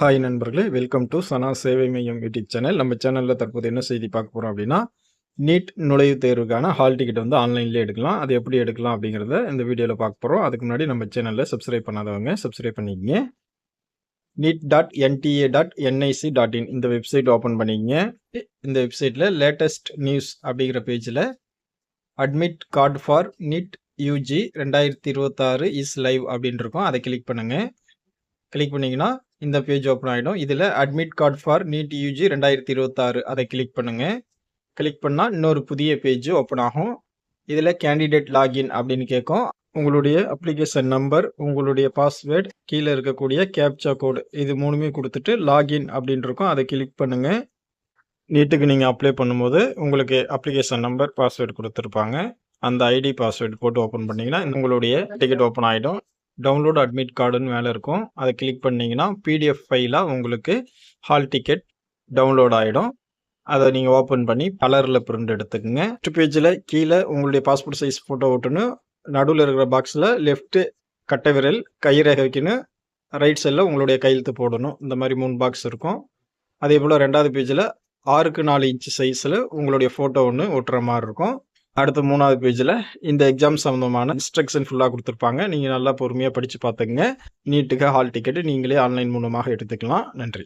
Hi நண்பர்களே, welcome to சனா சேவை மையம் யூடியூப் சேனல். நம்ம சேனலில் தற்போது என்ன செய்தி பார்க்க போகிறோம் அப்படின்னா, நீட் நுழைவுத் தேர்வுக்கான ஹால் டிக்கெட் வந்து ஆன்லைன்லேயே எடுக்கலாம். அது எப்படி எடுக்கலாம் அப்படிங்கிறத இந்த வீடியோவில் பார்க்க போகிறோம். அதுக்கு முன்னாடி நம்ம சேனலில் சப்ஸ்கிரைப் பண்ணாதவங்க சப்ஸ்கிரைப் பண்ணிக்கங்க. neet.nta.nic.in இந்த வெப்சைட் ஓப்பன் பண்ணிக்கங்க. இந்த வெப்சைட்டில் லேட்டஸ்ட் நியூஸ் அப்படிங்கிற பேஜில் admit card for NEET UG 2026 is live அப்படின்னு இருக்கும். அதை கிளிக் பண்ணுங்கள். கிளிக் பண்ணிங்கன்னா இந்த பேஜ் ஓப்பன் ஆகிடும். இதில் admit card for NEET UG 2026 அதை கிளிக் பண்ணுங்கள். கிளிக் பண்ணால் இன்னொரு புதிய பேஜ் ஓப்பன் ஆகும். இதில் கேண்டிடேட் லாகின் அப்படின்னு கேட்கும். உங்களுடைய அப்ளிகேஷன் நம்பர், உங்களுடைய பாஸ்வேர்டு, கீழே இருக்கக்கூடிய கேப்சா கோடு இது மூணுமே கொடுத்துட்டு லாகின் அப்படின்னு இருக்கும். அதை கிளிக் பண்ணுங்கள். நீட்டுக்கு நீங்கள் அப்ளை பண்ணும்போது உங்களுக்கு அப்ளிகேஷன் நம்பர், பாஸ்வேர்டு கொடுத்துருப்பாங்க. அந்த ஐடி பாஸ்வேர்டு போட்டு ஓப்பன் பண்ணிங்கன்னா உங்களுடைய டிக்கெட் ஓப்பன் ஆகிடும். டவுன்லோட் அட்மிட் கார்டுன்னு மேலே இருக்கும். அதை கிளிக் பண்ணிங்கன்னா பிடிஎஃப் ஃபைலாக உங்களுக்கு ஹால் டிக்கெட் டவுன்லோட் ஆகிடும். அதை நீங்கள் ஓப்பன் பண்ணி கலரில் பிரிண்ட் எடுத்துக்கோங்க. ஃபஸ்ட் பேஜில் கீழே உங்களுடைய பாஸ்போர்ட் சைஸ் ஃபோட்டோ ஓட்டணும். நடுவில் இருக்கிற பாக்ஸில் லெஃப்ட்டு கட்டை விரல் கைரேகை வைக்கணும். ரைட் சைடில் உங்களுடைய கையெழுத்து போடணும். இந்த மாதிரி 3 பாக்ஸ் இருக்கும். அதே போல் 2வது பேஜில் 6x 4 இன்ச்சு சைஸில் உங்களுடைய ஃபோட்டோ ஒன்று ஒட்டுற மாதிரி இருக்கும். அடுத்து 3வது பேஜில் இந்த எக்ஸாம் சம்மந்தமான இன்ஸ்ட்ரக்ஷன் ஃபுல்லாக கொடுத்துருப்பாங்க. நீங்கள் நல்லா பொறுமையாக படித்து பார்த்துக்குங்க. நீட்டுக்கு ஹால் டிக்கெட்டு நீங்களே ஆன்லைன் மூலமாக எடுத்துக்கலாம். நன்றி.